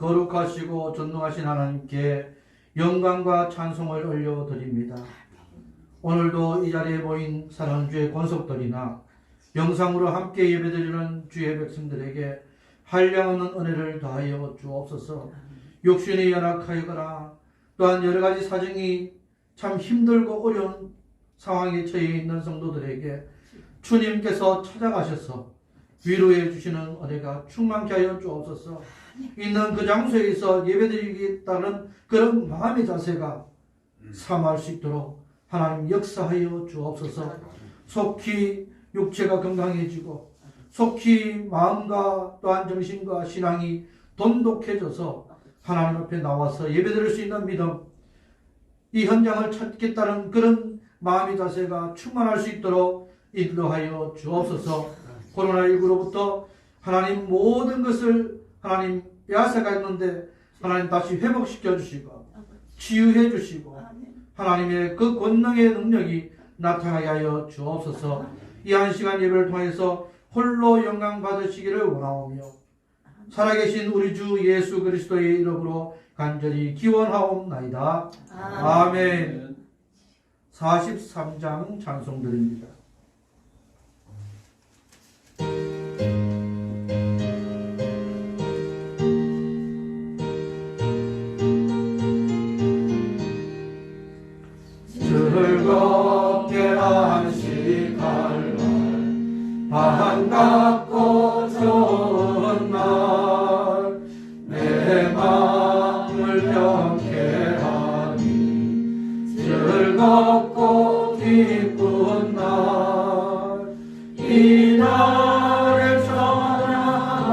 거룩하시고 전능하신 하나님께 영광과 찬송을 올려드립니다. 오늘도 이 자리에 모인 사랑하는 주의 권속들이나 영상으로 함께 예배드리는 주의 백성들에게 한량없는 은혜를 더하여 주옵소서. 육신이 연약하거나 또한 여러 가지 사정이 참 힘들고 어려운 상황에 처해 있는 성도들에게 주님께서 찾아가셔서 위로해 주시는 은혜가 충만케 하여 주옵소서. 있는 그 장소에서 예배드리겠다는 그런 마음의 자세가 삼할 수 있도록 하나님 역사하여 주옵소서. 속히 육체가 건강해지고 속히 마음과 또한 정신과 신앙이 돈독해져서 하나님 앞에 나와서 예배드릴 수 있는 믿음, 이 현장을 찾겠다는 그런 마음의 자세가 충만할 수 있도록 인도하여 주옵소서. 코로나19로부터 하나님 모든 것을 하나님 빼앗아갔는데 하나님 다시 회복시켜 주시고 치유해 주시고 하나님의 그 권능의 능력이 나타나게 하여 주옵소서. 이 한 시간 예배를 통해서 홀로 영광 받으시기를 원하오며 살아계신 우리 주 예수 그리스도의 이름으로 간절히 기원하옵나이다. 아멘. 43장 찬송드립니다. 즐겁게 안식할 날 반갑고 좋은 날 내 마음을 병쾌하니 즐겁고 기쁜 날 이 날을 찬양합니다.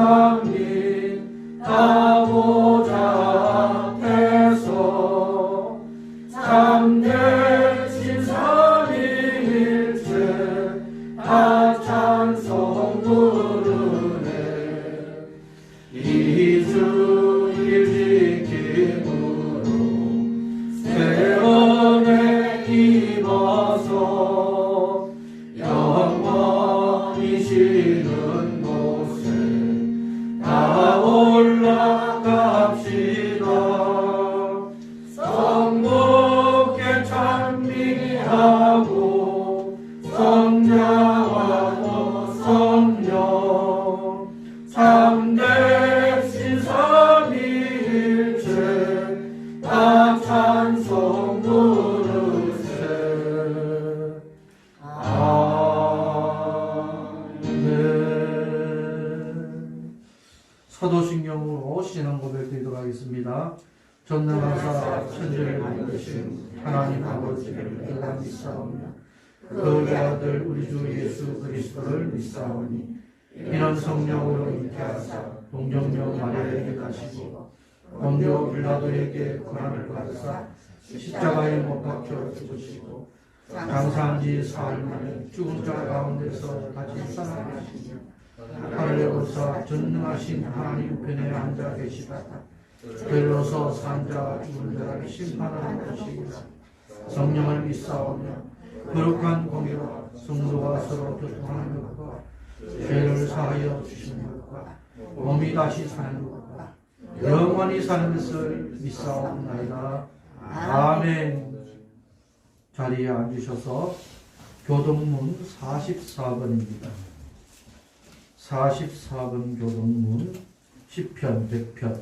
다 보좌께서 참되신 삼위일체 다 찬송 부르네. 이주일 지킴으로 새 은혜 입어서 영원히 쉬는 곳에 다 올라갑시다. 성부께 찬미하고 성자하고 성령 참되신 삼위일체 다 찬송 부르세. 아멘. 사도신경으로 신앙 고백드리도록 하겠습니다. 전능하사 천지를 만드신 하나님 아버지를 내가 믿사오며 그 아들 우리 주 예수 그리스도를 믿사오니 이는 성령으로 잉태하사 동정녀 마리아에게 가시고 본디오 빌라도에게 고난을 받으사 십자가에 못 박혀 죽으시고 장사한 지 사흘 만에 죽은 자 가운데서 다시 살아나시며 하늘에 오르사 전능하신 하나님 편에 앉아 계시다. 들로서 산자와 죽은 자를 심판하는 것이라. 성령을 믿사오며 거룩한 공의와 성도가 서로 교통하는 것과 죄를 사하여 주시는 것과 몸이 다시 사는 것과 영원히 사는 것을 믿사옵나이다. 아멘. 자리에 앉으셔서 교동문 44번입니다. 44번 교동문 10편 100편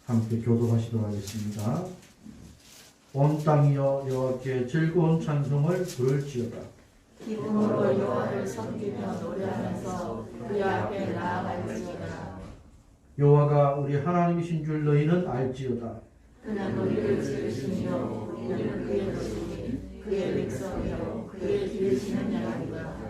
함께 교독하시도록 하겠습니다. 온 땅이여 여호와께 즐거운 찬송을 부를지어다. 기쁨으로 여호와를 섬기며 노래하면서 그의 앞에 나아갈지어다. 여호와가 우리 하나님이신 줄 너희는 알지어다. 그는 우리를 지으시며 우리는 그의 것이니 그의 백성이요 그의 기르시는 양이라.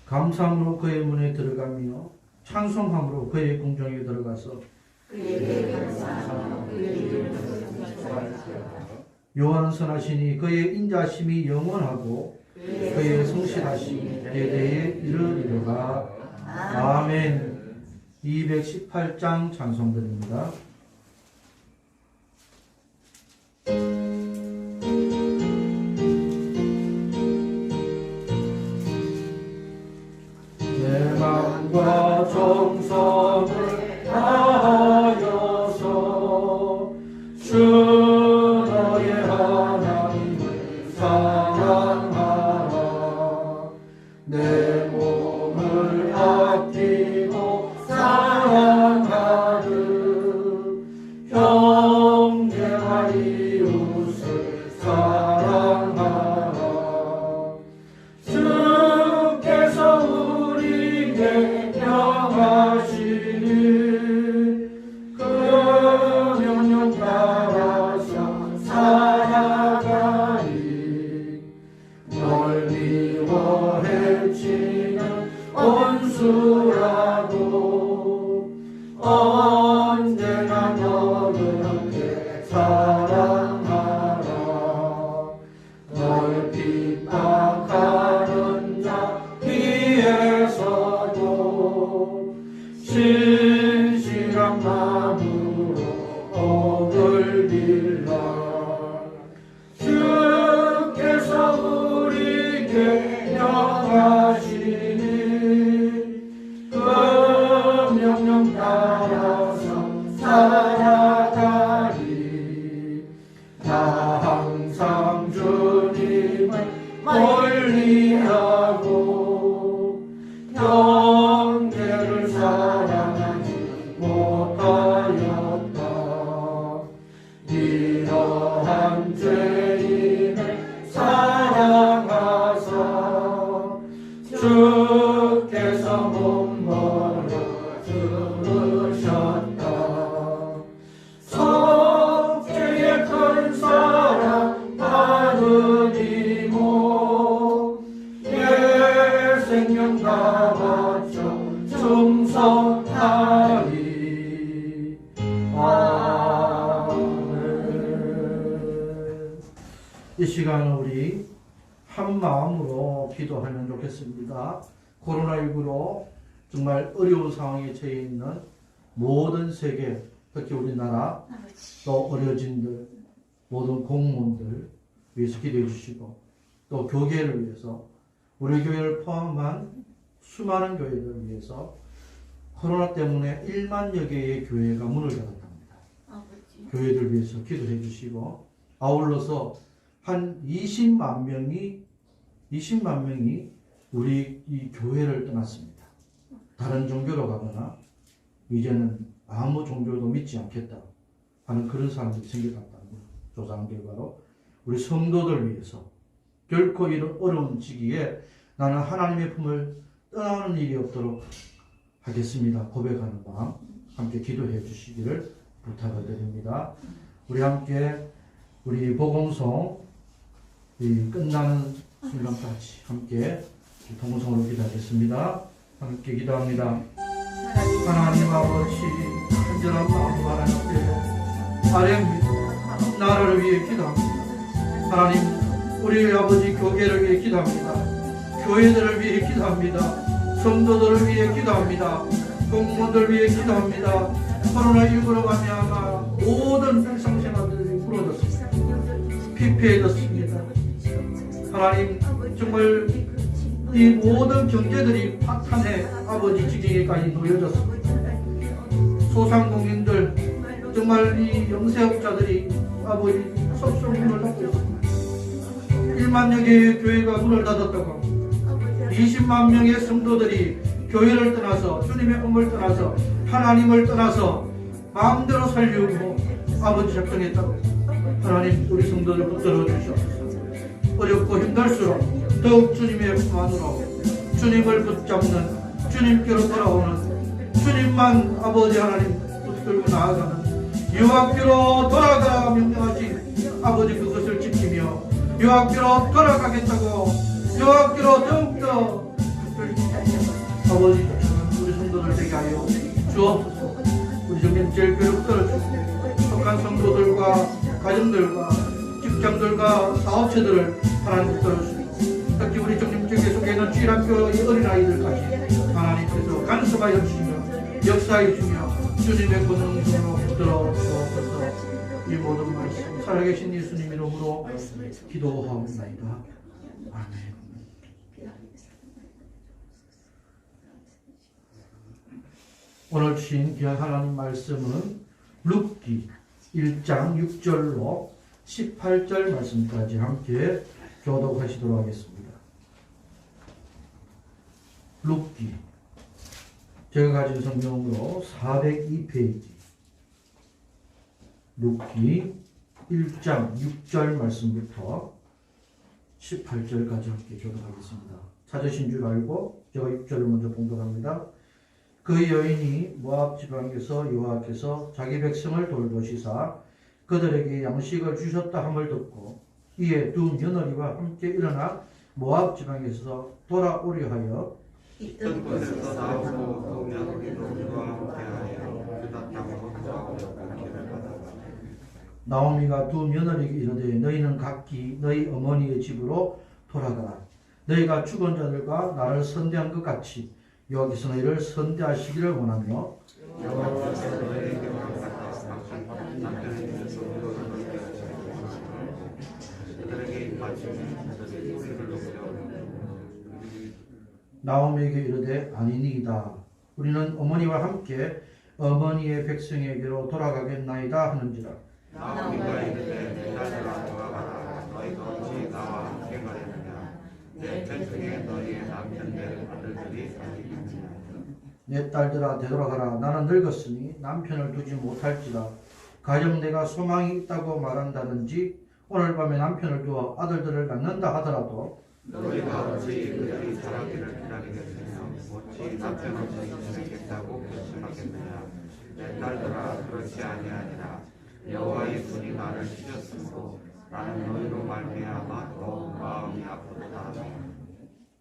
감사함으로 그의 문에 들어가며 찬송함으로 그의 궁정에 들어가서 그에게 감사하며 그의 이름을 찬송할지어다. 여호와는 선하시니 그의 인자심이 영원하고 그의 성실하심이 대대에 이르리로다. 아멘. 218장 찬송드립니다. 내 몸을 아끼고 사랑하는 형제와 이웃을 사랑하라. 주께서 우리에게 명하시니 그 명령 따라서 살아가리. 널 미워 해치는 원수라도 언제나 너를 사랑하라. 널 핍박하는 자 위에서도 진실한 마음으로 억을 빌라. 주께서 우리에게 명하시니 그 명령 따라서 살아가리. 나 항상 주님을 멀리하고 형제를 사랑하지 못하였다. 이러한 죄인을 사랑하사 주께서 몸버려 들으셨다. 속죄의 큰 사랑 받으리모 내 생명 다 바쳐 충성하리. 아멘. 이 시간은 우리 한 마음으로 기도하면 좋겠습니다. 코로나19로 정말 어려운 상황에 처해 있는 모든 세계, 특히 우리나라 또 어려진들, 모든 공무원들 위해서 기도해 주시고 또 교계를 위해서 우리 교회를 포함한 수많은 교회들을 위해서 코로나 때문에 1만여 개의 교회가 문을 닫았답니다. 교회들 위해서 기도해 주시고 아울러서 한 20만 명이 우리 이 교회를 떠났습니다. 다른 종교로 가거나 이제는 아무 종교도 믿지 않겠다 하는 그런 사람들이 생겨났다는 조사한 결과로 우리 성도들 위해서 결코 이런 어려운 시기에 나는 하나님의 품을 떠나는 일이 없도록 하겠습니다. 고백하는 마음 함께 기도해 주시기를 부탁을 드립니다. 우리 함께 우리 복음송 이 끝나는 순간까지 함께 동성으로 기도하겠습니다. 함께 기도합니다. 하나님 아버지, 간절한 마음으로 하나님 앞에 아뢰옵니다. 나라를 위해 기도합니다. 하나님, 우리 아버지 교계를 위해 기도합니다. 교회들을 위해 기도합니다. 성도들을 위해 기도합니다. 공무원들 위해 기도합니다. 코로나19로 말미암아 모든 일상생활들이 무너졌습니다. 피폐해졌습니다. 하나님, 정말 이 모든 경제들이 파탄에 아버지 지경에까지 놓여졌습니다. 소상공인들, 정말 이 영세업자들이 아버지 섭섭 문을 닫고 있습니다. 1만여 개의 교회가 문을 닫았다고 합니다. 20만 명의 성도들이 교회를 떠나서 주님의 꿈을 떠나서 하나님을 떠나서 마음대로 살려고 아버지 작정했다고. 하나님, 우리 성도들 붙들어 주시옵소서. 어렵고 힘들수록 더욱 주님의 품 안으로 주님을 붙잡는, 주님께로 돌아오는, 주님만 아버지 하나님 붙들고 나아가는 유학교로 돌아가 명령하신 아버지 그것을 지키며 유학교로 돌아가겠다고 유학교로 더욱더 아버지 우리 성도들 되게 하여 주옵소서. 우리 중에 제일 괴롭더라주시고 속한 성도들과 가정들과 직장들과 사업체들을 하나님 붙들어주시고 특히 우리 주님 쪽에 속해 있는 주일학교의 어린아이들까지 하나님께서 간섭하여 주시며 역사해 주시며 주님의 권능으로 붙들어 주옵소서. 이 모든 말씀 살아계신 예수님 이름으로 기도하옵나이다. 아멘. 오늘 주신 귀한 하나님 말씀은 룻기 1장 6절로 18절 말씀까지 함께 교독하시도록 하겠습니다. 룻기. 제가 가진 성경으로 402페이지. 룻기 1장 6절 말씀부터 18절까지 함께 교독하겠습니다. 찾으신 줄 알고 제가 6절을 먼저 봉독합니다. 그 여인이 모압 지방에서 여호와께서 자기 백성을 돌보시사 그들에게 양식을 주셨다 함을 듣고 이에 두 며느리와 함께 일어나 모압 지방에서 돌아오려 하여 있던 곳에서 나오고 그 며느리들과 함께하여 유다 땅으로 돌아오려고 길을 받았다. 나오미가 두 며느리에게 이르되 너희는 각기 너희 어머니의 집으로 돌아가라. 너희가 죽은 자들과 나를 선대한 것 같이 여호와께서 너희를 선대하시기를 원하며 여호와께서 너희에게 허락하사 남편의 집에서 의로를 얻게 하시고 그들에게 입맞추니 그들이 우리를 높여 나오미에게 이르되 아니니이다. 우리는 어머니와 함께 어머니의 백성에게로 돌아가겠나이다 하는지라. 나오미가 이르되 내 딸들아 돌아가라. 너희가 어찌 나와 함께 가려느냐. 내 편중에 너희의 남편들 아들들이 아직 있느냐. 내 딸들아 되돌아가라. 나는 늙었으니 남편을 두지 못할지라. 가령 내가 소망이 있다고 말한다든지 오늘 밤에 남편을 두어 아들들을 낳는다 하더라도 너희가 어찌 그들이 자라기를 기다리겠느냐. 어찌 남편 없이 지내겠다고 결심하겠느냐. 내 딸들아 그렇지 아니하니라. 여호와의 손이 나를 치셨으므로 나는 너희로 말미암아 더욱 마음이 아프도다.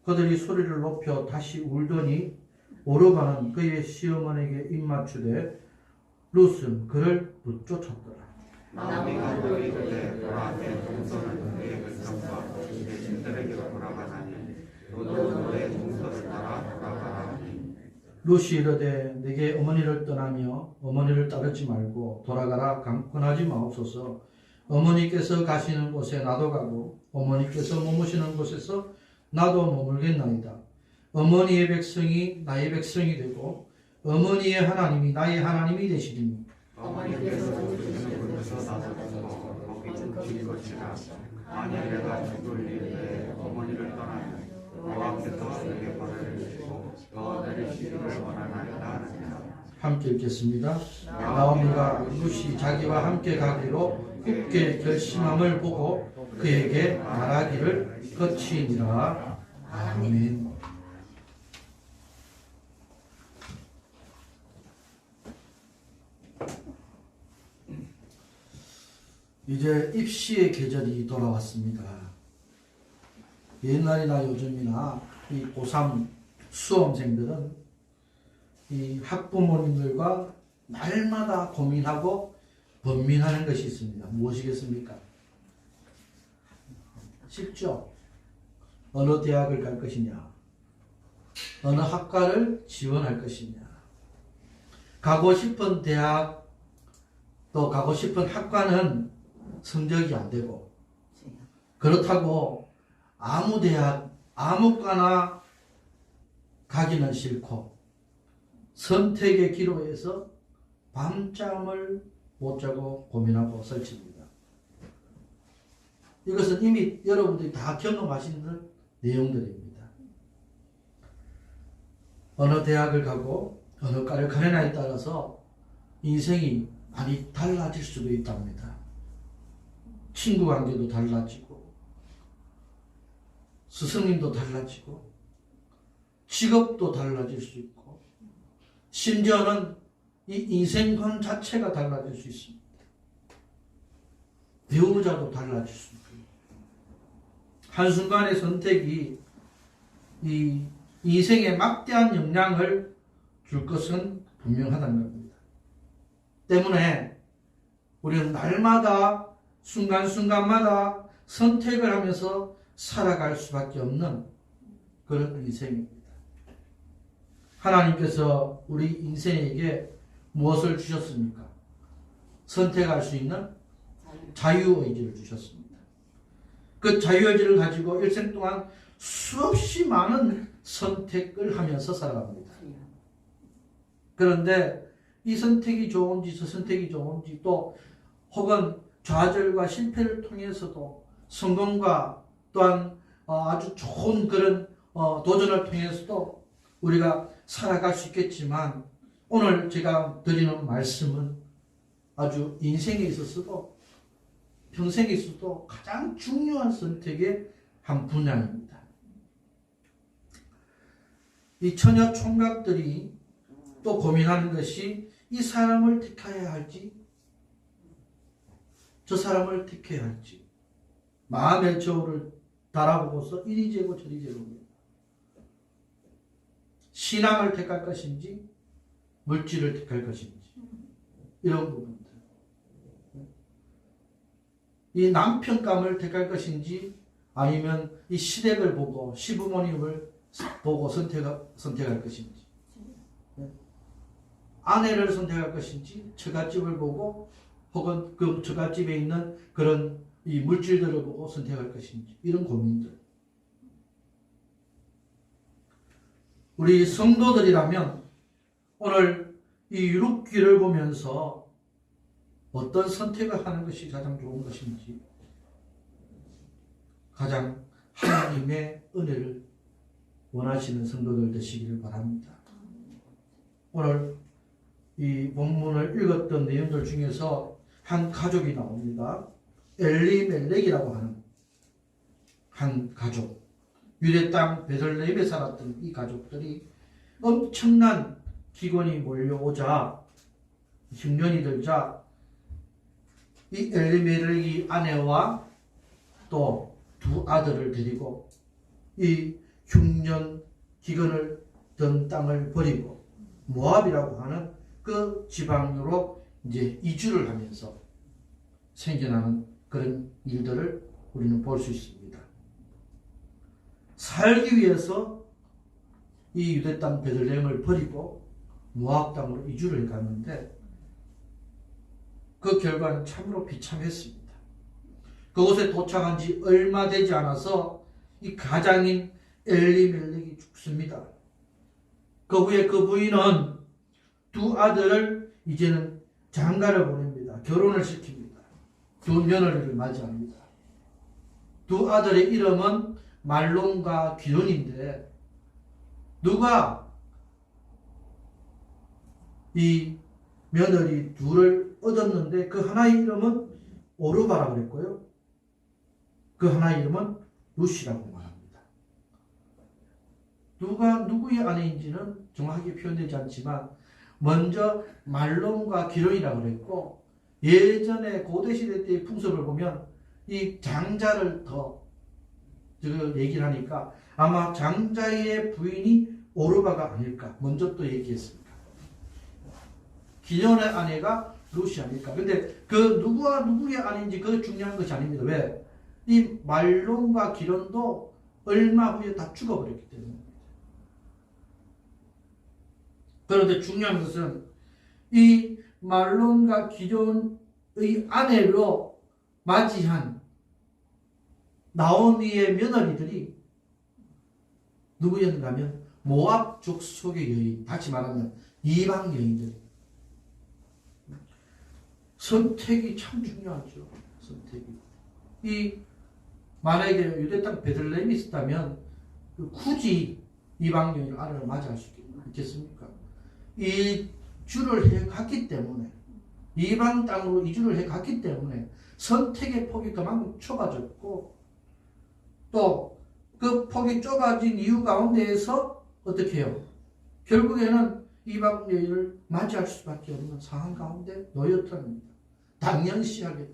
그들이 소리를 높여 다시 울더니 오르바는 그의 시어머니에게 입맞추되 룻은 그를 붙쫓았더라. 나오미가 또 이르되 보라 내 동서는 그의 백성과 내 신들에게로 돌아가나니 너도 너의 동서를 따라 돌아가라. 룻이 이르되 내게 어머니를 떠나며 어머니를 따르지 말고 돌아가라. 강권하지 마옵소서. 어머니께서 가시는 곳에 나도 가고 어머니께서 머무시는 곳에서 나도 머물겠나이다. 어머니의 백성이 나의 백성이 되고 어머니의 하나님이 나의 하나님이 되시리니 어머니께서 죽으시는 곳에서 나도 죽고 거기 죽일 것이라. 만일 내가 죽을 일에 어머니를 떠나면 여호와께서 내게 벌을 주시고 더 내리시기를 원하나이다 하느니라. 함께 읽겠습니다. 나오미가 룻이 자기와 함께 가기로 굳게 결심함을 보고 그에게 말하기를 거치니라. 아멘. 이제 입시의 계절이 돌아왔습니다. 옛날이나 요즘이나 이 고3 수험생들은 이 학부모님들과 날마다 고민하고 번민하는 것이 있습니다. 무엇이겠습니까? 쉽죠? 어느 대학을 갈 것이냐? 어느 학과를 지원할 것이냐? 가고 싶은 대학 또 가고 싶은 학과는 성적이 안 되고 그렇다고 아무 대학 아무 과나 가기는 싫고 선택의 기로에서 밤잠을 못 자고 고민하고 설칩니다. 이것은 이미 여러분들이 다 경험하시는 내용들입니다. 어느 대학을 가고 어느 과를 가느냐에 따라서 인생이 많이 달라질 수도 있답니다. 친구 관계도 달라지고 스승님도 달라지고 직업도 달라질 수 있고 심지어는 이 인생관 자체가 달라질 수 있습니다. 배우자도 달라질 수 있고 한순간의 선택이 이 인생에 막대한 영향을 줄 것은 분명하다는 겁니다. 때문에 우리는 날마다 순간순간마다 선택을 하면서 살아갈 수밖에 없는 그런 인생입니다. 하나님께서 우리 인생에게 무엇을 주셨습니까? 선택할 수 있는 자유의지를 주셨습니다. 그 자유의지를 가지고 일생 동안 수없이 많은 선택을 하면서 살아갑니다. 그런데 이 선택이 좋은지 저 선택이 좋은지 또 혹은 좌절과 실패를 통해서도 성공과 또한 아주 좋은 그런 도전을 통해서도 우리가 살아갈 수 있겠지만 오늘 제가 드리는 말씀은 아주 인생에 있어서도 평생에 있어서도 가장 중요한 선택의 한 분야입니다. 이 처녀 총각들이 또 고민하는 것이 이 사람을 택해야 할지 저 사람을 택해야 할지 마음의 저울을 달아보고서 이리 재고 저리 재고 신앙을 택할 것인지 물질을 택할 것인지 이런 부분들 이 남편감을 택할 것인지 아니면 이 시댁을 보고 시부모님을 보고 선택할 것인지 아내를 선택할 것인지 처갓집을 보고 혹은 그 처갓집에 있는 그런 이 물질들을 보고 선택할 것인지 이런 고민들 우리 성도들이라면 오늘 이 룻기를 보면서 어떤 선택을 하는 것이 가장 좋은 것인지 가장 하나님의 은혜를 원하시는 성도들 되시기를 바랍니다. 오늘 이 본문을 읽었던 내용들 중에서 한 가족이 나옵니다. 엘리멜렉이라고 하는 한 가족. 유대 땅 베들레헴에 살았던 이 가족들이 엄청난 기근이 몰려오자 흉년이 들자 이 엘리멜렉이 아내와 또 두 아들을 데리고 이 흉년 기근을 든 땅을 버리고 모압이라고 하는 그 지방으로 이제 이주를 하면서 생겨나는 그런 일들을 우리는 볼 수 있습니다. 살기 위해서 이 유대 땅 베들레헴을 버리고 모압 땅으로 이주를 갔는데 그 결과는 참으로 비참했습니다. 그곳에 도착한 지 얼마 되지 않아서 이 가장인 엘리멜렉이 죽습니다. 그 후에 그 부인은 두 아들을 이제는 장가를 보냅니다. 결혼을 시킵니다. 두 며느리를 맞이합니다. 두 아들의 이름은 말론과 기돈인데 누가 이 며느리 둘을 얻었는데 그 하나의 이름은 오르바라고 그랬고요. 그 하나의 이름은 룻이라고 말합니다. 누가 누구의 아내인지는 정확하게 표현되지 않지만 먼저 말론과 기론이라고 그랬고 예전에 고대시대 때의 풍습을 보면 이 장자를 더 얘기를 하니까 아마 장자의 부인이 오르바가 아닐까 먼저 또 얘기했습니다. 기존의 아내가 룻이 아닐까. 근데 그 누구와 누구의 아내인지 그게 중요한 것이 아닙니다. 왜? 이 말론과 기론도 얼마 후에 다 죽어버렸기 때문입니다. 그런데 중요한 것은 이 말론과 기론의 아내로 맞이한 나오미의 며느리들이 누구였는가 하면 모압 족속의 여인, 다시 말하면 이방 여인들. 선택이 참 중요하죠. 선택이. 이 만약에 유대 땅 베들레헴이 있었다면 굳이 이방 여인을 아내를 맞이할 수 있겠습니까? 이주를 해 갔기 때문에 이방 땅으로 이주를 해 갔기 때문에 선택의 폭이 그만큼 좁아졌고 또 그 폭이 좁아진 이유 가운데에서 어떻게 해요? 결국에는 이방 여인을 맞이할 수밖에 없는 상황 가운데 놓였답니다. 당연시하게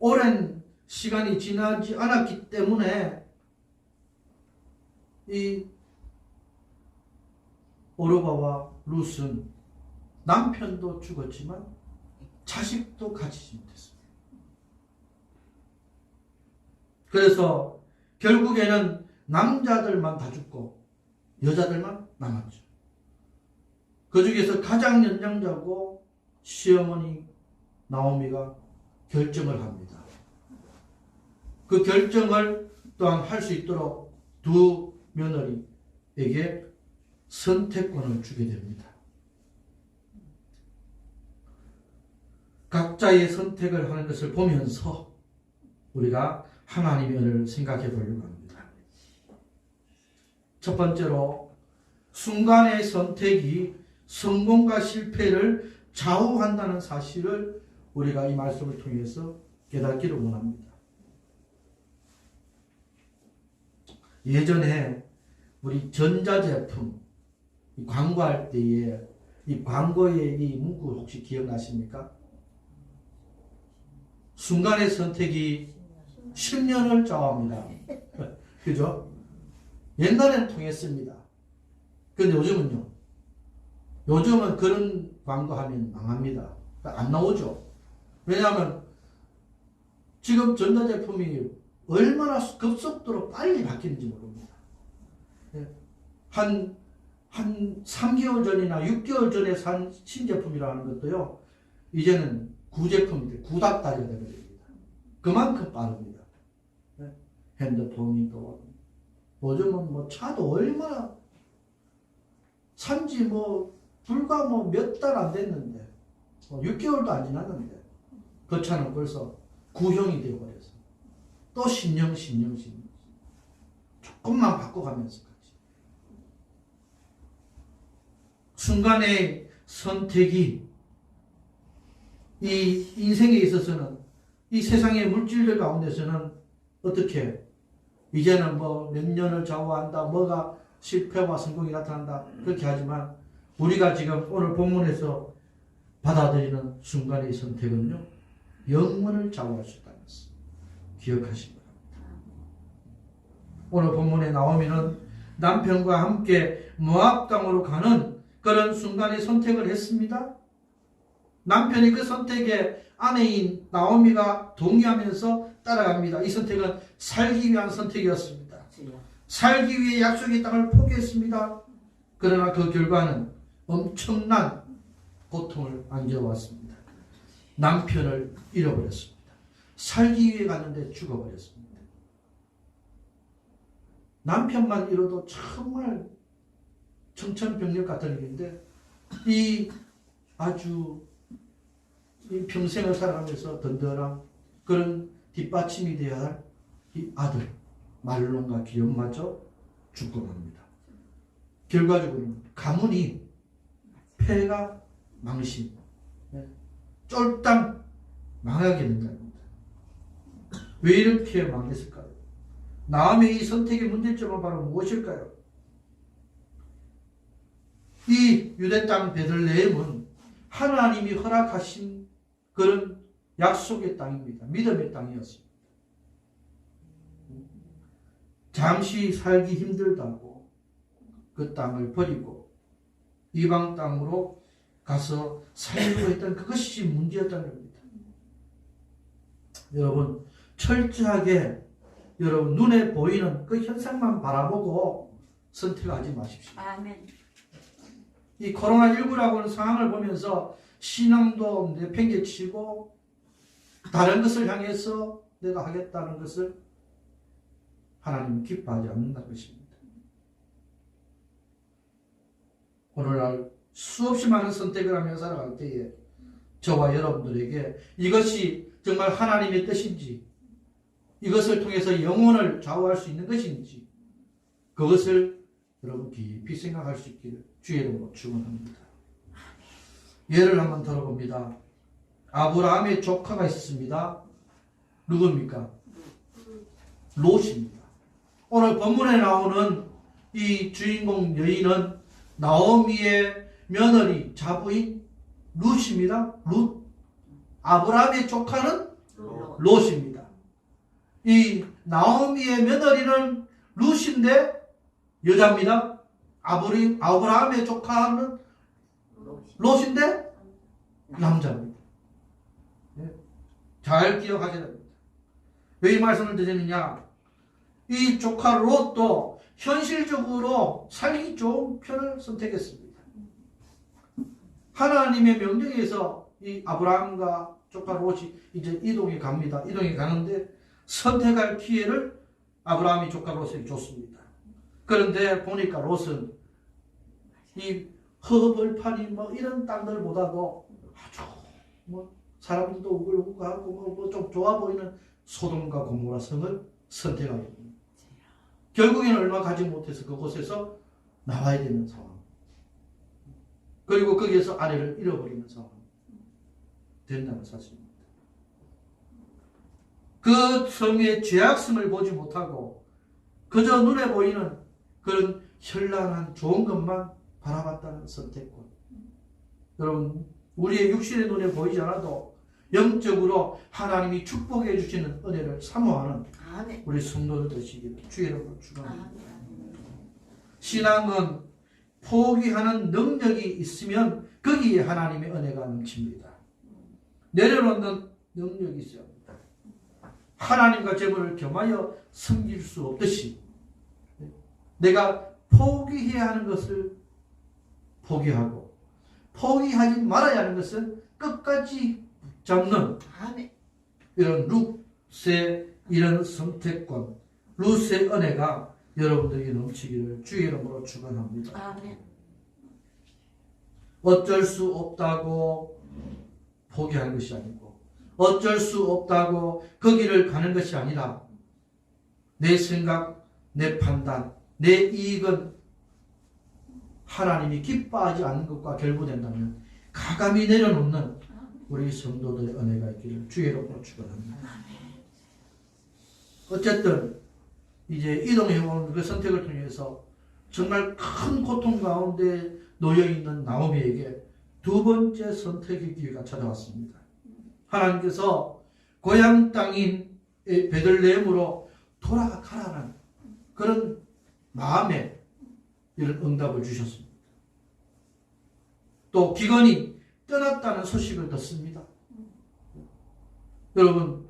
오랜 시간이 지나지 않았기 때문에 이 오르바와 룻은 남편도 죽었지만 자식도 가지지 못했습니다. 그래서 결국에는 남자들만 다 죽고 여자들만 남았죠. 그 중에서 가장 연장자고 시어머니 나오미가 결정을 합니다. 그 결정을 또한 할 수 있도록 두 며느리에게 선택권을 주게 됩니다. 각자의 선택을 하는 것을 보면서 우리가 하나님의 은혜를 생각해 보려고 합니다. 첫 번째로 순간의 선택이 성공과 실패를 좌우한다는 사실을 우리가 이 말씀을 통해서 깨닫기를 원합니다. 예전에 우리 전자제품 광고할 때에 이 광고의 이 문구 혹시 기억나십니까? 순간의 선택이 10년을 좌우합니다. 그죠? 옛날에는 통했습니다. 근데 요즘은요? 요즘은 그런 광고하면 망합니다. 안 나오죠? 왜냐하면 지금 전자제품이 얼마나 급속도로 빨리 바뀌는지 모릅니다. 한 3개월 전이나 6개월 전에 산 신제품이라는 것도요, 이제는 구제품이 구닥다리가 되어버립니다. 그만큼 빠릅니다. 핸드폰이도, 요즘은 뭐 차도 얼마나 산지 불과 몇 달 안 됐는데, 6개월도 안 지났는데, 그 차는 벌써 구형이 되어버렸어요. 또 신형. 조금만 바꿔가면서까지. 순간의 선택이 이 인생에 있어서는, 이 세상의 물질들 가운데서는 어떻게 이제는 몇 년을 좌우한다, 뭐가 실패와 성공이 나타난다, 그렇게 하지만 우리가 지금 오늘 본문에서 받아들이는 순간의 선택은요, 영원을 좌우할 수 있다는 것을 기억하시기 바랍니다. 오늘 본문에 나오면은 남편과 함께 모압 땅으로 가는 그런 순간의 선택을 했습니다. 남편이 그 선택에 아내인 나오미가 동의하면서 따라갑니다. 이 선택은 살기 위한 선택이었습니다. 살기 위해 약속의 땅을 포기했습니다. 그러나 그 결과는 엄청난 고통을 안겨왔습니다. 남편을 잃어버렸습니다. 살기 위해 갔는데 죽어버렸습니다. 남편만 잃어도 정말 청천벽력 같은 일인데, 이 아주 이 평생을 살아가면서 든든한 그런 뒷받침이 되어야 할 이 아들 말론과 기련마저 죽고 맙니다. 결과적으로는 가문이 폐가 망신, 쫄딱 망하게 된답니다. 왜 이렇게 망했을까요? 나오미의 이 선택의 문제점은 바로 무엇일까요? 이 유대 땅 베들레헴은 하나님이 허락하신 그런 약속의 땅입니다. 믿음의 땅이었습니다. 잠시 살기 힘들다고 그 땅을 버리고 이방 땅으로 가서 살려고 했던 그것이 문제였다는 겁니다. 여러분, 철저하게 여러분 눈에 보이는 그 현상만 바라보고 선택하지 마십시오. 아멘. 이 코로나19라고 하는 상황을 보면서 신앙도 내팽개치고 다른 것을 향해서 내가 하겠다는 것을 하나님은 기뻐하지 않는다는 것입니다. 오늘날 수없이 많은 선택을 하며 살아갈 때에 저와 여러분들에게 이것이 정말 하나님의 뜻인지, 이것을 통해서 영혼을 좌우할 수 있는 것인지, 그것을 여러분 깊이 생각할 수 있기를 주의 이름으로 축원합니다. 예를 한번 들어봅니다. 아브라함의 조카가 있었습니다. 누굽니까? 롯입니다. 오늘 본문에 나오는 이 주인공 여인은 나오미의 며느리 자부인 룻입니다. 룻. 아브라함의 조카는 롯입니다. 이 나오미의 며느리는 룻인데 여자입니다. 아브라함의 조카는 롯인데 남자입니다. 잘 기억하셔야 됩니다. 왜 이 말씀을 드리느냐? 이 조카 롯도 현실적으로 살기 좋은 편을 선택했습니다. 하나님의 명령에서 이 아브라함과 조카 롯이 이제 이동해 갑니다. 이동해 가는데 선택할 기회를 아브라함이 조카 롯에게 줬습니다. 그런데 보니까 롯은 이 허벌판이 이런 땅들보다도 아주 사람들도 우글우글하고 좀 좋아 보이는 소돔과 고모라 성을 선택하게 됩니다. 결국에는 얼마 가지 못해서 그곳에서 나와야 되는 상황. 그리고 거기에서 아내를 잃어버리는 상황. 된다는 사실입니다. 그 성의 죄악성을 보지 못하고 그저 눈에 보이는 그런 현란한 좋은 것만 바라봤다는 선택권. 여러분, 우리의 육신의 눈에 보이지 않아도 영적으로 하나님이 축복해 주시는 은혜를 사모하는 아멘. 우리 성도들 되시기를 주의 이름으로 축원합니다. 아멘. 신앙은 포기하는 능력이 있으면 거기에 하나님의 은혜가 넘칩니다. 내려놓는 능력이 있어야 합니다. 하나님과 재물을 겸하여 섬길 수 없듯이 내가 포기해야 하는 것을 포기하고 포기하지 말아야 하는 것은 끝까지 잡는 아멘. 이런 룻의 이런 선택권, 룻의 은혜가 여러분들에게 넘치기를 주의 이름으로 축원합니다. 아멘. 어쩔 수 없다고 포기하는 것이 아니고 어쩔 수 없다고 거기를 가는 것이 아니라 내 생각, 내 판단, 내 이익은 하나님이 기뻐하지 않는 것과 결부된다면 가감히 내려놓는 우리 성도들의 은혜가 있기를 주의 이름으로 축원합니다. 어쨌든 이제 이동해온 그 선택을 통해서 정말 큰 고통 가운데 놓여있는 나오미에게 두 번째 선택의 기회가 찾아왔습니다. 하나님께서 고향 땅인 베들레헴으로 돌아가라는 그런 마음에 이런 응답을 주셨습니다. 또 기근이 떠났다는 소식을 듣습니다. 여러분,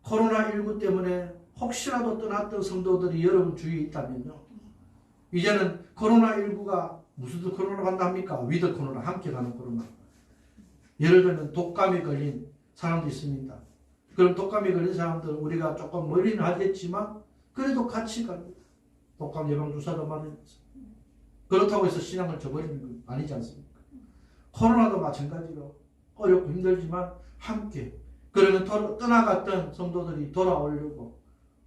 코로나19 때문에 혹시라도 떠났던 성도들이 여러분 주위에 있다면요, 이제는 코로나19가 무슨 코로나 간답니까? 위드 코로나, 함께 가는 코로나. 예를 들면 독감에 걸린 사람도 있습니다. 그럼 독감에 걸린 사람들은 우리가 조금 멀리는 하겠지만 그래도 같이 갑니다. 독감 예방주사도 맞으면서. 그렇다고 해서 신앙을 저버리는 건 아니지 않습니까? 코로나도 마찬가지로 어렵고 힘들지만 함께. 그러면 떠나갔던 성도들이 돌아오려고,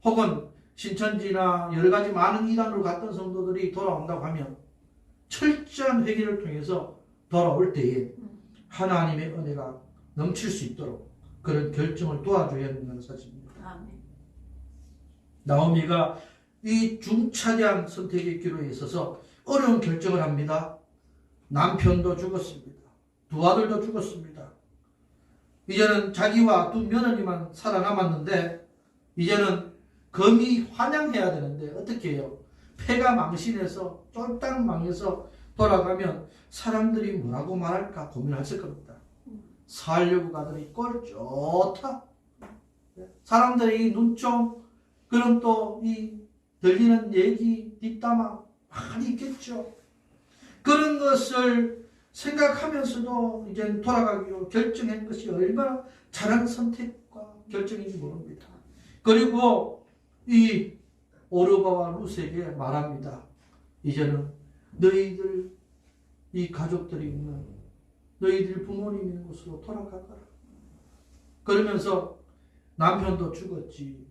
혹은 신천지나 여러 가지 많은 이단으로 갔던 성도들이 돌아온다고 하면 철저한 회개를 통해서 돌아올 때에 하나님의 은혜가 넘칠 수 있도록 그런 결정을 도와줘야 한다는 사실입니다. 아멘. 나오미가 이 중차대한 선택의 기로에 있어서 어려운 결정을 합니다. 남편도 죽었습니다. 두 아들도 죽었습니다. 이제는 자기와 두 며느리만 살아남았는데 이제는 검이 환영해야 되는데 어떻게 해요? 패가 망신해서 쫄딱 망해서 돌아가면 사람들이 뭐라고 말할까 고민했을 겁니다. 살려고 가더니 꼴 좋다. 사람들이 눈총, 그럼 또 이 들리는 얘기, 뒷담화 많이 있겠죠. 그런 것을 생각하면서도 이제 돌아가기로 결정한 것이 얼마나 잘한 선택과 결정인지 모릅니다. 그리고 이 오르바와 룻에게 말합니다. 이제는 너희들 이 가족들이 있는, 너희들 부모님 있는 곳으로 돌아가거라. 그러면서 남편도 죽었지.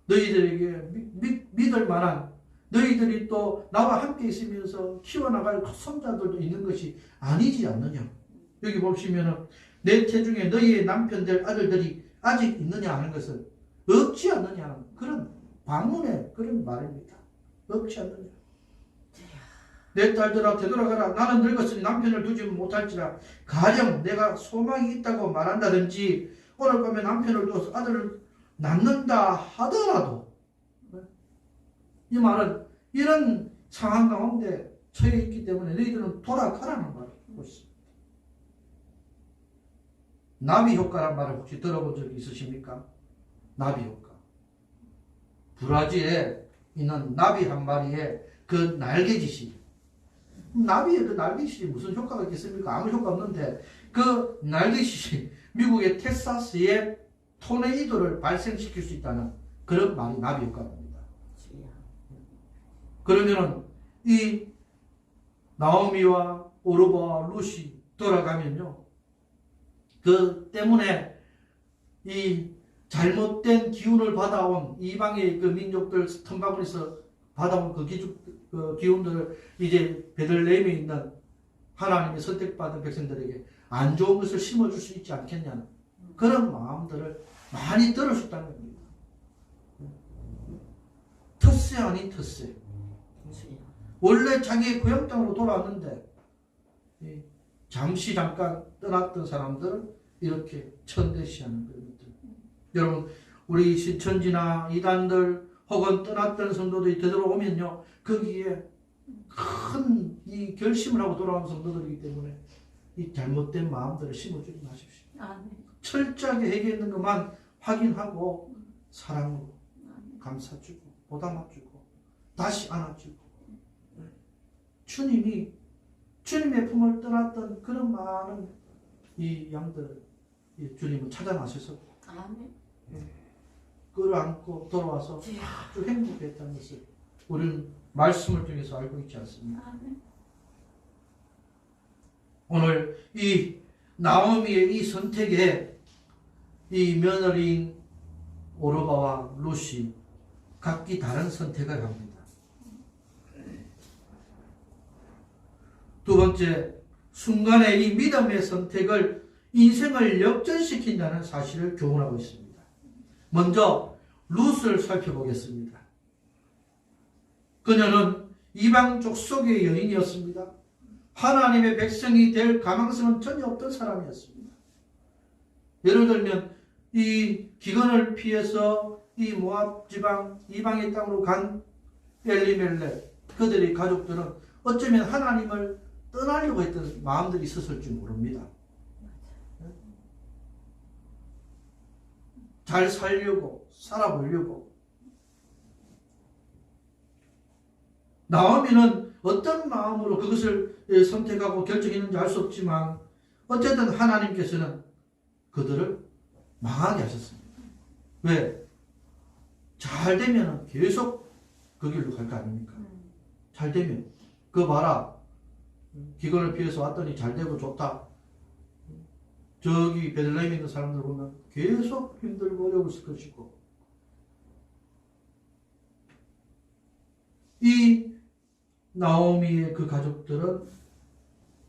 너희들에게 믿을 만한, 너희들이 또 나와 함께 있으면서 키워나갈 손자들도 있는 것이 아니지 않느냐. 여기 보시면은 내 태중에 너희의 남편들, 아들들이 아직 있느냐 하는 것은 없지 않느냐 하는 그런 방문의 그런 말입니다. 없지 않느냐. 내 딸들아 되돌아가라. 나는 늙었으니 남편을 두지 못할지라. 가령 내가 소망이 있다고 말한다든지 오늘 밤에 남편을 둬서 아들을 낳는다 하더라도, 이 말은 이런 상황 가운데 처해 있기 때문에 너희들은 돌아가라는 말을 하고 있습니다. 나비 효과란 말을 혹시 들어본 적이 있으십니까? 나비 효과. 브라질에 있는 나비 한 마리의 그 날개짓이, 나비의 그 날개짓이 무슨 효과가 있겠습니까? 아무 효과 없는데 그 날개짓이 미국의 텍사스의 토네이도를 발생시킬 수 있다는 그런 말이 나비 효과입니다. 그러면은 이 나오미와 오르바와 룻이 돌아가면요, 그 때문에 이 잘못된 기운을 받아온 이방의 그 민족들 틈바구니에서 받아온 그 기운들을 이제 베들레헴에 있는 하나님의 선택받은 백성들에게 안 좋은 것을 심어줄 수 있지 않겠냐는 그런 마음들을 많이 들으셨다는 겁니다. 텃세 아닌 텃세. 원래 자기의 고향 땅으로 돌아왔는데 잠깐 떠났던 사람들을 이렇게 천대시하는 것들. 여러분, 우리 신천지나 이단들 혹은 떠났던 성도들이 되돌아오면요, 거기에 큰 이 결심을 하고 돌아온 성도들이기 때문에 이 잘못된 마음들을 심어주지 마십시오. 철저하게 해결했는 것만 확인하고 사랑으로 감싸주고 보담아주고 다시 안아주고, 주님의 품을 떠났던 그런 많은 이 양들 주님은 찾아 나서셨고 끌어안고 돌아와서 아주 행복했다는 것을 우리는 말씀을 통해서 알고 있지 않습니까? 오늘 이 나오미의 이 선택에 이 며느리인 오르바와 룻이 각기 다른 선택을 합니다. 두 번째, 순간의 이 믿음의 선택을 인생을 역전시킨다는 사실을 교훈하고 있습니다. 먼저 룻을 살펴보겠습니다. 그녀는 이방 족속의 여인이었습니다. 하나님의 백성이 될 가망성은 전혀 없던 사람이었습니다. 예를 들면 이 기근을 피해서 이 모압 지방 이방의 땅으로 간 엘리멜렉, 그들의 가족들은 어쩌면 하나님을 떠나려고 했던 마음들이 있었을지 모릅니다. 잘 살려고, 살아보려고. 나오미는 어떤 마음으로 그것을 선택하고 결정했는지 알 수 없지만 어쨌든 하나님께서는 그들을 망하게 하셨습니다. 왜? 잘 되면 계속 그 길로 갈 거 아닙니까? 잘 되면. 그거 봐라. 기근을 피해서 왔더니 잘 되고 좋다. 저기 베들레헴에 있는 사람들 보면 계속 힘들고 어려울 것이고, 이 나오미의 그 가족들은,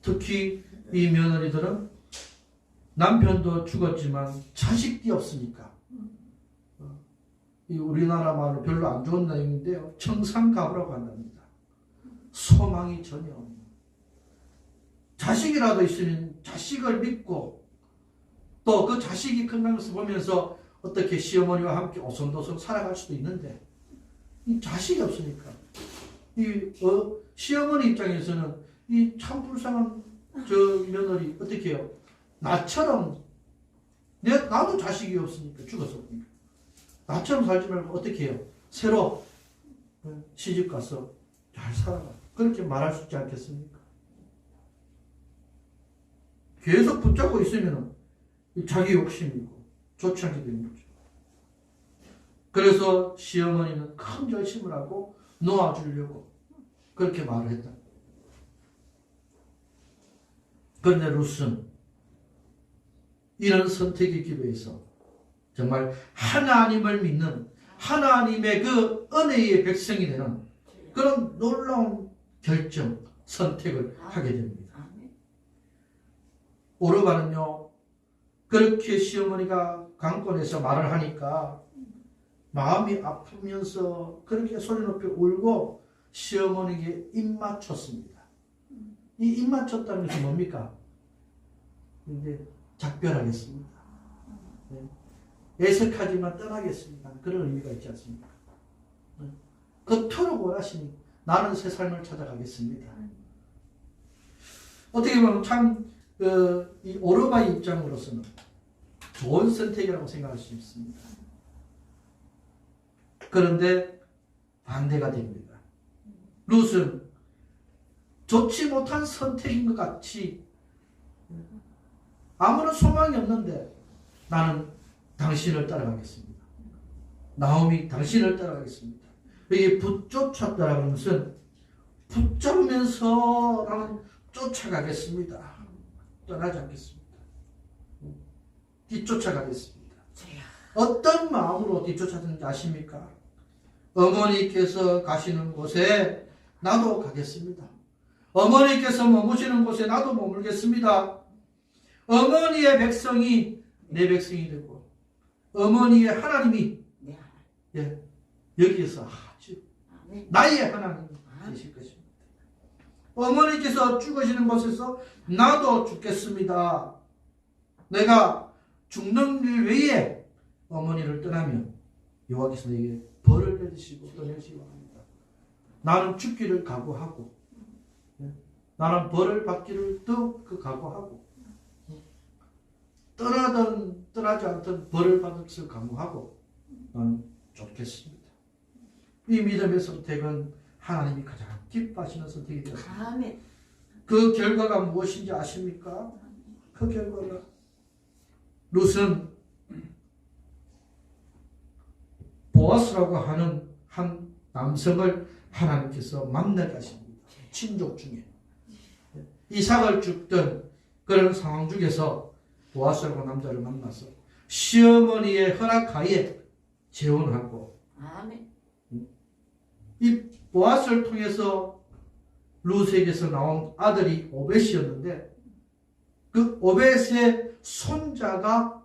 특히 이 며느리들은 남편도 죽었지만 자식이 없으니까, 이 우리나라 말로 별로 안 좋은 내용인데요, 청산가부라고 한답니다. 소망이 전혀 없는. 자식이라도 있으면 자식을 믿고 또 그 자식이 큰다는 것을 보면서 어떻게 시어머니와 함께 오손도손 살아갈 수도 있는데, 이 자식이 없으니까 시어머니 입장에서는 이 참 불쌍한 저 며느리 어떻게 해요? 나처럼 나도 자식이 없으니까 죽었으니까 나처럼 살지 말고 어떻게 해요? 새로 시집 가서 잘 살아라, 그렇게 말할 수 있지 않겠습니까? 계속 붙잡고 있으면 자기 욕심이고 좋지 않게 되는 거죠. 그래서 시어머니는 큰 결심을 하고 놓아주려고 그렇게 말을 했다. 그런데 룻은 이런 선택의 기로에서 정말 하나님을 믿는 하나님의 그 은혜의 백성이 되는 그런 놀라운 결정, 선택을 하게 됩니다. 오르바는요, 그렇게 시어머니가 강권에서 말을 하니까 마음이 아프면서 그렇게 소리 높이 울고 시어머니에게 입 맞췄습니다. 이 입 맞췄다는 것이 뭡니까? 이제 작별하겠습니다. 네. 애석하지만 떠나겠습니다. 그런 의미가 있지 않습니까? 네. 그토록 원하시니 나는 새 삶을 찾아가겠습니다. 어떻게 보면 참 이 오르바의 입장으로서는 좋은 선택이라고 생각할 수 있습니다. 그런데 반대가 됩니다. 룻은 좋지 못한 선택인 것 같이 아무런 소망이 없는데 나는 당신을 따라가겠습니다. 나오미 당신을 따라가겠습니다. 이게 붙쫓았다라는 것은 붙잡으면서 나는 쫓아가겠습니다. 떠나지 않겠습니다. 뒤쫓아가겠습니다. 어떤 마음으로 뒤쫓았는지 아십니까? 어머니께서 가시는 곳에 나도 가겠습니다. 어머니께서 머무시는 곳에 나도 머물겠습니다. 어머니의 백성이 내 백성이 되고 어머니의 하나님이 네. 여기에서 아주 아멘. 나의 하나님이 되실 것입니다. 어머니께서 죽으시는 곳에서 나도 죽겠습니다. 내가 죽는 일 외에 어머니를 떠나면 여호와께서 내게 벌을 내리시고 떠내시고 합니다. 나는 죽기를 각오하고 나는 벌을 받기를 더욱 각오하고 떠나든 떠나지 않든 벌을 받을 것을 각오하고 나는 쫓겠습니다. 이 믿음의 선택은 하나님이 가장 기뻐하시는 선택이 되었습니다. 아멘. 그 결과가 무엇인지 아십니까? 그 결과가 룻은 보아스라고 하는 한 남성을 하나님께서 만나게 하십니다. 친족 중에 이삭을 죽던 그런 상황 중에서 보아스라고 남자를 만나서 시어머니의 허락하에 재혼하고 아멘. 이 보아스를 통해서 룻에게서 나온 아들이 오벳이었는데 그 오벳의 손자가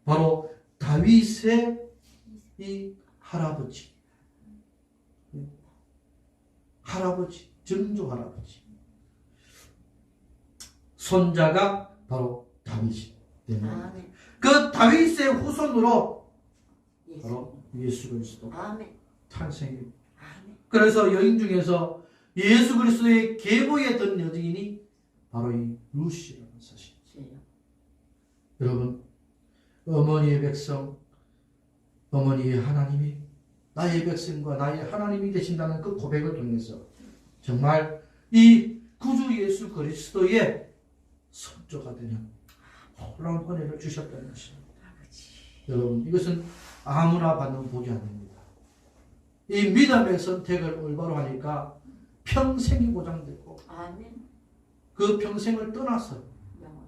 바로 다윗의 이 할아버지, 증조 할아버지, 손자가 바로 다윗이 되는 아멘. 그 다윗의 후손으로 예수. 바로 예수 그리스도 아멘. 탄생이. 아멘. 그래서 여인 중에서 예수 그리스도의 계보에 든 여인이 바로 이 룻이라는 사실. 주여. 여러분, 어머니의 백성, 어머니의 하나님이 나의 백성과 나의 하나님이 되신다는 그 고백을 통해서 정말 이 구주 예수 그리스도의 선조가 되는 놀라운 은혜를 주셨다는 것입니다. 여러분, 이것은 아무나 받는 복이 아닙니다. 이 믿음의 선택을 올바로 하니까 평생이 보장되고 아멘. 그 평생을 떠나서 영원.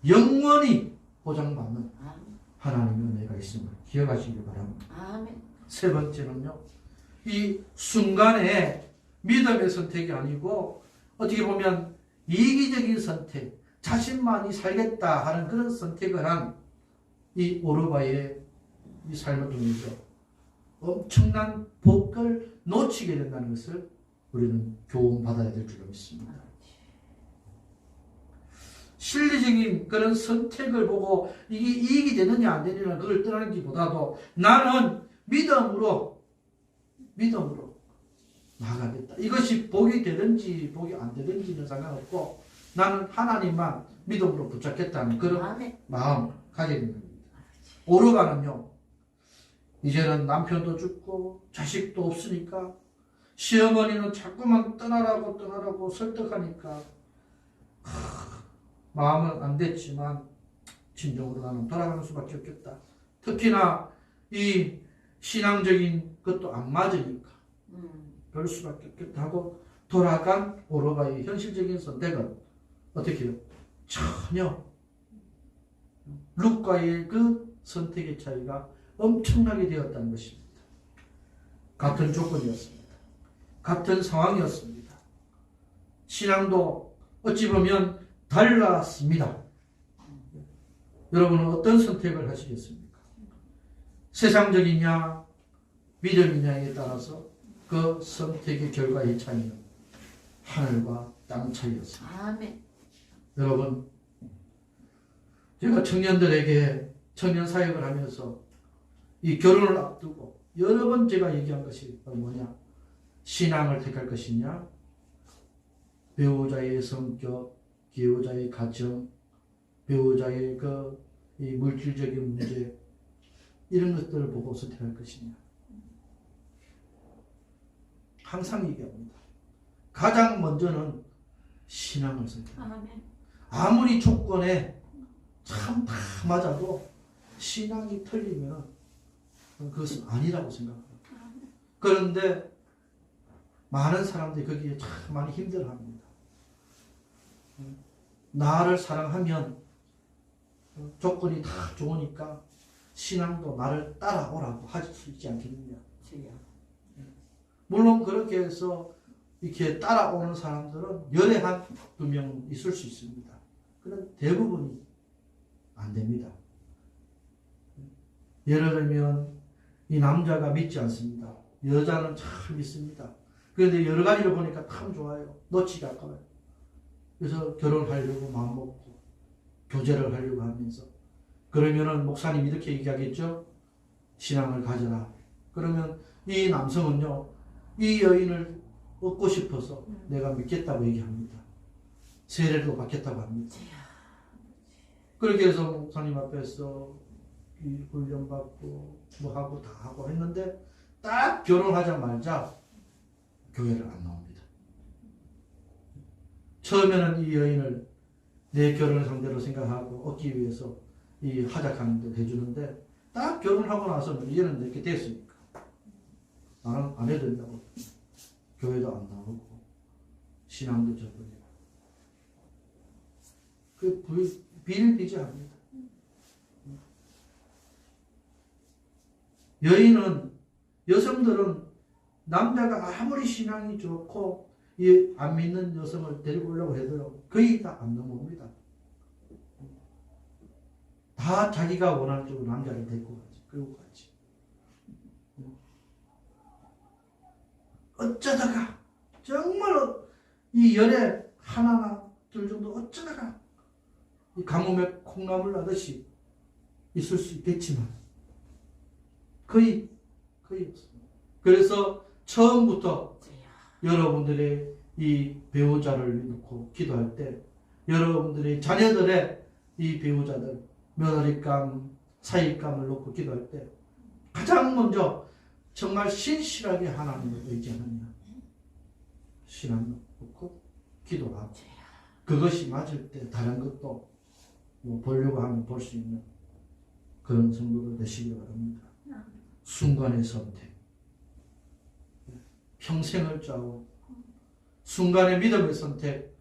영원히 보장받는 아멘. 하나님의 은혜가 있음을 기억하시기 바랍니다. 아멘. 세 번째는요, 이 순간의 믿음의 선택이 아니고 어떻게 보면 이기적인 선택, 자신만이 살겠다 하는 그런 선택을 한 이 오르바의 이 삶을 통해서 엄청난 복을 놓치게 된다는 것을 우리는 교훈받아야 될 줄로 믿습니다. 실리적인 그런 선택을 보고 이게 이익이 되느냐 안 되느냐 그걸 떠나기보다도 나는 믿음으로 나가겠다. 이것이 복이 되든지 복이 안 되든지는 상관없고 나는 하나님만 믿음으로 붙잡겠다는 그런 아멘. 마음 가지게 됩니다. 오르가는요, 이제는 남편도 죽고 자식도 없으니까 시어머니는 자꾸만 떠나라고 설득하니까 마음은 안 됐지만 진정으로 나는 돌아가는 수밖에 없겠다. 특히나 이 신앙적인 것도 안 맞으니까 그럴 수밖에 없겠다 하고 돌아간 오르바의 현실적인 선택은 어떻게 해요? 전혀 룻과의 그 선택의 차이가 엄청나게 되었다는 것입니다. 같은 조건이었습니다. 같은 상황이었습니다. 신앙도 어찌 보면 달랐습니다. 여러분은 어떤 선택을 하시겠습니까? 세상적이냐 믿음이냐에 따라서 그 선택의 결과의 차이는 하늘과 땅 차이였습니다. 아멘. 여러분, 제가 청년들에게 청년 사역을 하면서 이 결혼을 앞두고 여러 번 제가 얘기한 것이 뭐냐? 신앙을 택할 것이냐? 배우자의 성격, 배우자의 가정, 배우자의 이 물질적인 문제 이런 것들을 보고 선택할 것이냐? 항상 얘기합니다. 가장 먼저는 신앙을 선택합니다. 아멘. 아무리 조건에 참 다 맞아도 신앙이 틀리면 그것은 아니라고 생각합니다. 그런데 많은 사람들이 거기에 참 많이 힘들어합니다. 나를 사랑하면 조건이 다 좋으니까 신앙도 나를 따라오라고 할 수 있지 않겠느냐. 주여. 물론 그렇게 해서 이렇게 따라오는 사람들은 열에 한두 명 있을 수 있습니다. 그런 대부분이 안 됩니다. 예를 들면 이 남자가 믿지 않습니다. 여자는 참 믿습니다. 그런데 여러 가지를 보니까 참 좋아요. 놓치기 아까워요. 그래서 결혼하려고 마음먹고 교제를 하려고 하면서 그러면은 목사님이 이렇게 얘기하겠죠. 신앙을 가져라. 그러면 이 남성은요, 이 여인을 얻고 싶어서 내가 믿겠다고 얘기합니다. 세례도 받겠다고 합니다. 그렇게 해서 목사님 앞에서 이 훈련받고 뭐 하고 다 하고 했는데 딱 결혼하자마자 교회를 안 나옵니다. 처음에는 이 여인을 내 결혼을 상대로 생각하고 얻기 위해서 이 하작하는 데 해주는데 딱 결혼하고 나서는 이제는 이렇게 됐으니까 나는 안 해도 된다고 교회도 안 나오고 신앙도 저버리고 그 비일비재합니다. 여성들은 남자가 아무리 신앙이 좋고 이 안 믿는 여성을 데리고 오려고 해도 거의 다 안 넘어옵니다. 다 자기가 원하는 쪽으로 남자를 데리고 가지. 끌고 가지. 어쩌다가 정말로 이 열에 하나나 둘 정도 어쩌다가 이 가뭄에 콩나물 나듯이 있을 수 있겠지만 거의 없습니다. 그래서 처음부터 여러분들의 이 배우자를 놓고 기도할 때 여러분들의 자녀들의 이 배우자들 며느리감, 사위감을 놓고 기도할 때 가장 먼저 정말 신실하게 하나님을 의지하느냐 신앙을 놓고 기도하고 그것이 맞을 때 다른 것도 뭐 보려고 하면 볼 수 있는 그런 성도들 되시기 바랍니다. 순간의 선택, 평생을 좌우 순간의 믿음의 선택,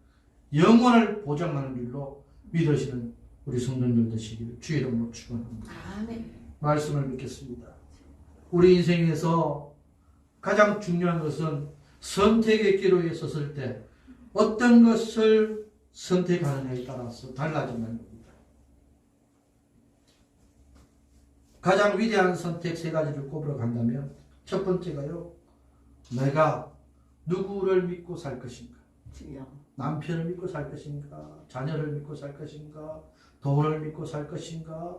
영원을 보장하는 일로 믿으시는 우리 성도들 되시기를 주의 이름으로 축원합니다. 말씀을 믿겠습니다. 우리 인생에서 가장 중요한 것은 선택의 기로에 섰을 때 어떤 것을 선택하느냐에 따라서 달라진다는 겁니다. 가장 위대한 선택 세 가지를 꼽으러 간다면 첫 번째가요. 내가 누구를 믿고 살 것인가? 남편을 믿고 살 것인가? 자녀를 믿고 살 것인가? 돈을 믿고 살 것인가?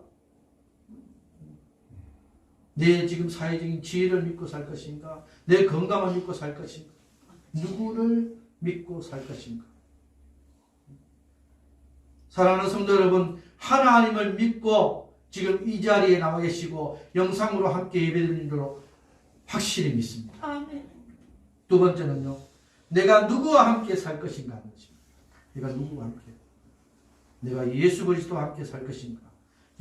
내 지금 사회적인 지혜를 믿고 살 것인가? 내 건강을 믿고 살 것인가? 누구를 믿고 살 것인가? 사랑하는 성도 여러분, 하나님을 믿고 지금 이 자리에 나와 계시고 영상으로 함께 예배드리는 줄로 확실히 믿습니다. 아멘. 두 번째는요. 내가 누구와 함께 살 것인가 하는 것입니다. 내가 누구와 함께. 내가 예수 그리스도와 함께 살 것인가.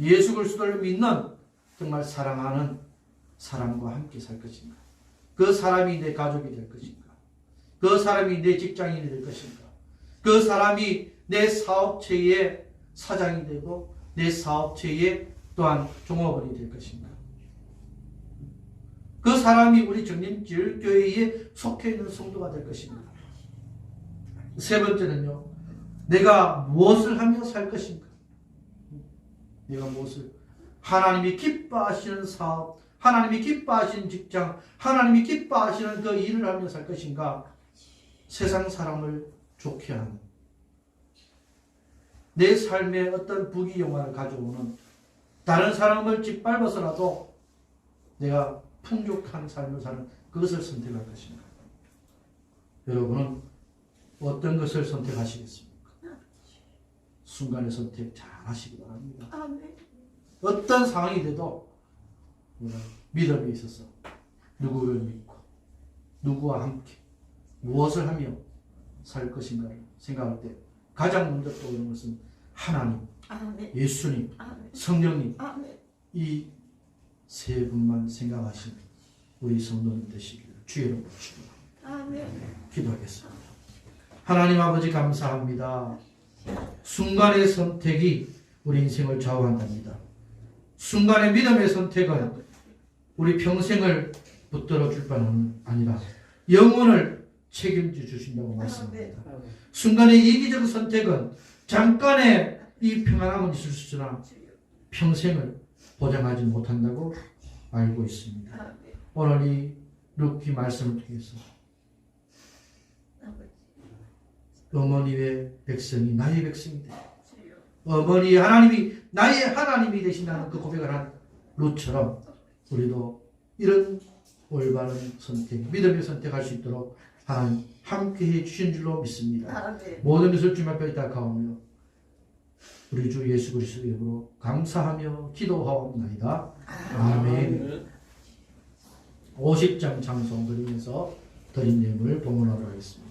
예수 그리스도를 믿는 정말 사랑하는 사람과 함께 살 것인가. 그 사람이 내 가족이 될 것인가. 그 사람이 내 직장인이 될 것인가. 그 사람이 내 사업체의 사장이 되고 내 사업체의 또한 종업원이 될 것인가. 그 사람이 우리 정림지율교회에 속해 있는 성도가 될 것인가. 세 번째는요. 내가 무엇을 하며 살 것인가. 내가 무엇을 하나님이 기뻐하시는 사업, 하나님이 기뻐하시는 직장, 하나님이 기뻐하시는 그 일을 하며 살 것인가. 세상 사람을 좋게 하는 내 삶에 어떤 부귀영화를 가져오는 다른 사람을 짓밟아서라도 내가 풍족한 삶을 사는 그것을 선택할 것인가. 여러분은 어떤 것을 선택하시겠습니까? 순간의 선택 잘 하시기 바랍니다. 어떤 상황이 돼도 믿음에 있어서 누구를 믿고 누구와 함께 무엇을 하며 살 것인가를 생각할 때 가장 먼저 떠오르는 것은 하나님, 예수님, 성령님 이 세 분만 생각하시는 우리 성도님 되시기를 주의 이름으로 축원합니다. 기도하겠습니다. 하나님 아버지 감사합니다. 순간의 선택이 우리 인생을 좌우한답니다. 순간의 믿음의 선택은 우리 평생을 붙들어 줄 뿐 아니라 영혼을 책임져 주신다고 말씀합니다. 순간의 이기적 선택은 잠깐의 이 평안함은 있을 수 있으나 평생을 보장하지 못한다고 알고 있습니다. 오늘 이 룻기 말씀을 통해서 어머니의 백성이 나의 백성이 되고 어머니 하나님이 나의 하나님이 되신다는 그 고백을 한 룻처럼 우리도 이런 올바른 선택, 믿음의 선택할 수 있도록 하나님 함께해 주신 줄로 믿습니다. 모든 것을 주님 앞에 닦아오며 우리 주 예수 그리스도의 이름으로 감사하며 기도하옵나이다. 아멘. 50장 찬송 드리면서 드린 예물 봉헌하도록 하겠습니다.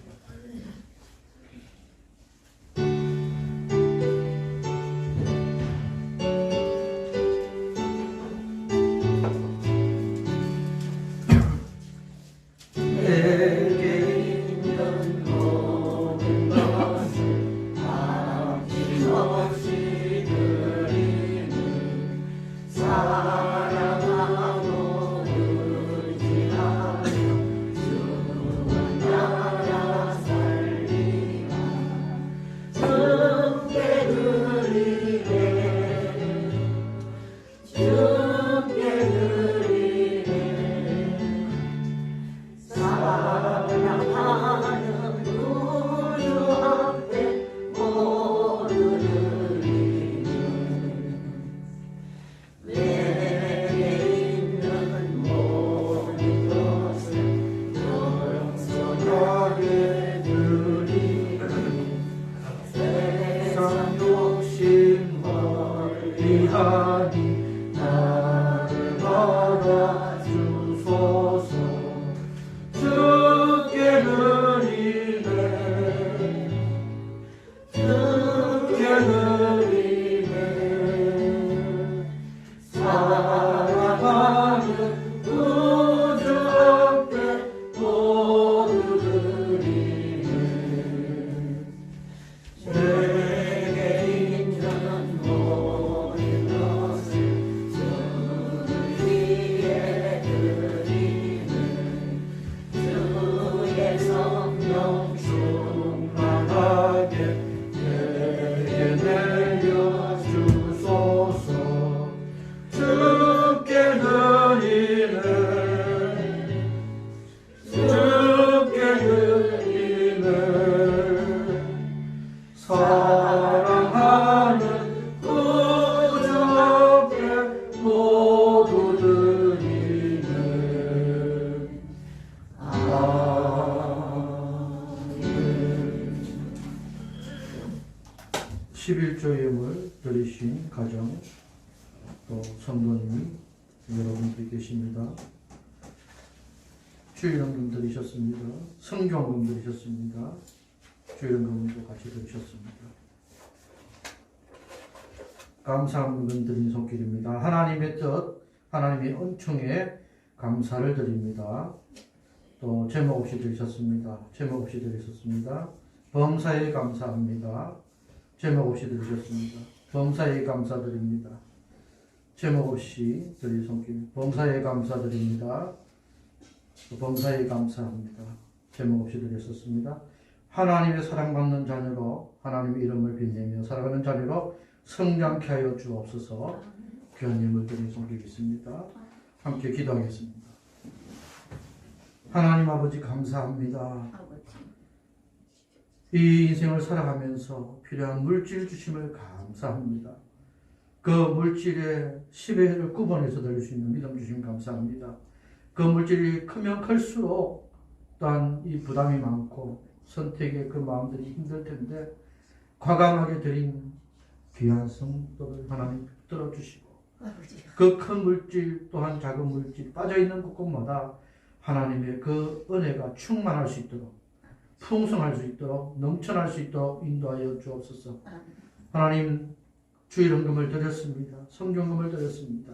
예물 드리신 가정 또 성도님이 여러분들이 계십니다. 주일헌금 드리셨습니다. 성경헌금 드리셨습니다. 주일헌금도 같이 드리셨습니다. 감사함을 드린 손길입니다. 하나님의 뜻, 하나님의 은총에 감사를 드립니다. 또 제목 없이 드리셨습니다. 제목 없이 드리셨습니다. 범사에 감사합니다. 제목 없이 드리셨습니다. 범사에 감사드립니다. 제목 없이 드릴 손길. 범사에 감사드립니다. 범사에 감사합니다. 제목 없이 드렸었습니다. 하나님의 사랑받는 자녀로 하나님의 이름을 빛내며 살아가는 자녀로 성장케 하여 주옵소서. 귀한 예물 드린 손길 있습니다. 함께 기도하겠습니다. 하나님 아버지 감사합니다. 이 인생을 살아가면서 필요한 물질 주심을 감사합니다. 그 물질의 10의 회를 구분해서 드릴 수 있는 믿음 주심 감사합니다. 그 물질이 크면 클수록 또한 이 부담이 많고 선택의 그 마음들이 힘들 텐데 과감하게 드린 귀한 성도를 하나님 붙들어 주시고 그 큰 물질 또한 작은 물질 빠져있는 곳곳마다 하나님의 그 은혜가 충만할 수 있도록 풍성할 수 있도록 넘쳐날 수 있도록 인도하여 주옵소서. 하나님 주일 헌금을 드렸습니다. 성경금을 드렸습니다.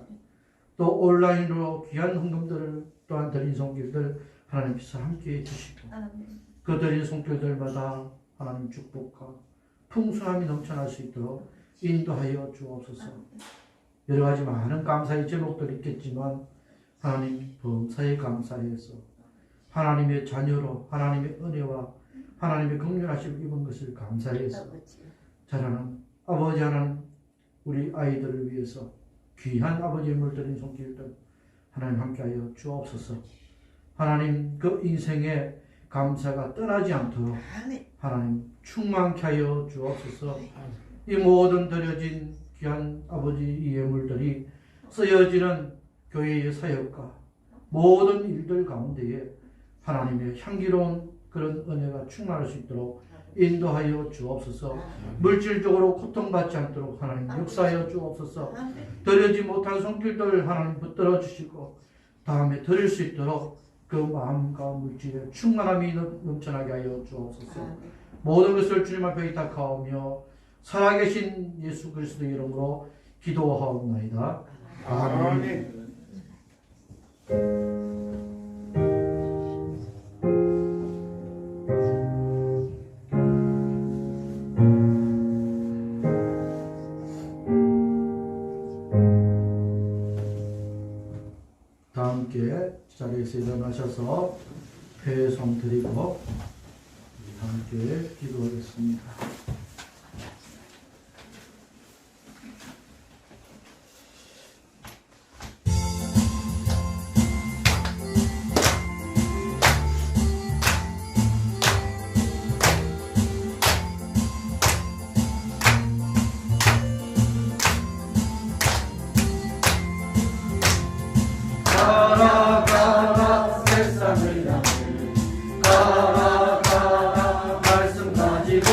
또 온라인으로 귀한 헌금들을 또한 드린 손길들 하나님께서 함께해 주시고 그 드린 손길들마다 하나님 축복과 풍성함이 넘쳐날 수 있도록 인도하여 주옵소서. 여러 가지 많은 감사의 제목들이 있겠지만 하나님 범사에 감사해서 하나님의 자녀로 하나님의 은혜와 하나님의 긍휼하심을 입은 것을 감사해서 자라는 아버지 하나님, 우리 아이들을 위해서 귀한 아버지의 물들인 손길들 하나님 함께하여 주옵소서. 하나님 그 인생의 감사가 떠나지 않도록 하나님 충만케 하여 주옵소서. 이 모든 드려진 귀한 아버지 이 예물들이 쓰여지는 교회의 사역과 모든 일들 가운데에 하나님의 향기로운 그런 은혜가 충만할 수 있도록 인도하여 주옵소서. 물질적으로 고통받지 않도록 하나님 역사하여 주옵소서. 드리지 못한 손길들 하나님 붙들어 주시고 다음에 드릴 수 있도록 그 마음과 물질에 충만함이 넘쳐나게 하여 주옵소서. 모든 것을 주님 앞에 의탁하오며 살아계신 예수 그리스도의 이름으로 기도하옵나이다. 아멘. 다 함께 자리에서 일어나셔서 회송 드리고 함께 기도하겠습니다. 가라 가라 세상을 향해 가라 가라 말씀 가지고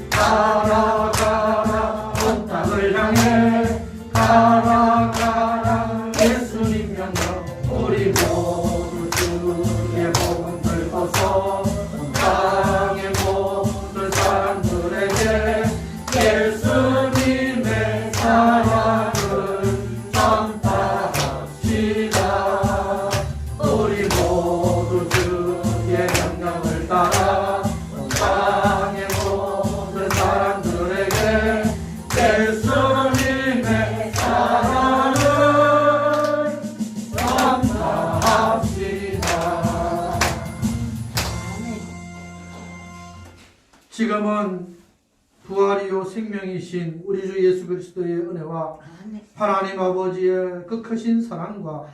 가라 가라 온 땅을 향해 가라 가라 예수님 명령 우리 모두 주의 복음 들고서 온 땅의 모든 사람들에게 예수님의 사랑을 전파합시다. 우리 모두 주의 명령을 따라 온 땅의 모든 사람들에게 예수님의 사랑을 전파합시다. 지금은 부활이요 생명이신 우리 주 예수 그리스도의 은혜와 하나님 아버지의 그 크신 사랑과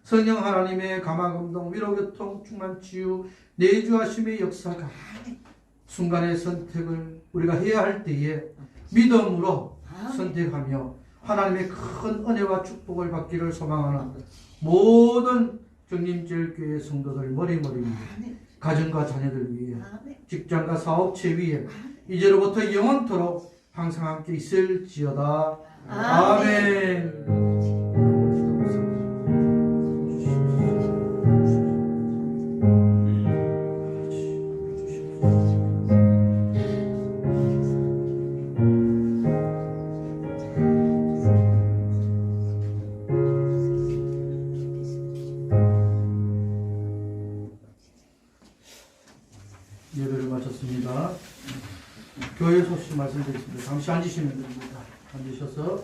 성령 하나님의 감화감동 위로교통 충만 치유 내주하심의 역사가 순간의 선택을 우리가 해야 할 때에 믿음으로 선택하며 하나님의 큰 은혜와 축복을 받기를 소망하는 모든 정림제일교회 성도들 머리머리 위에 가정과 자녀들 위해 직장과 사업체 위에 이제로부터 영원토록 항상 함께 있을지어다. 아멘. 예배를 마쳤습니다. 교회 소식 말씀드리겠습니다. 잠시 앉으시면 됩니다. 앉으셔서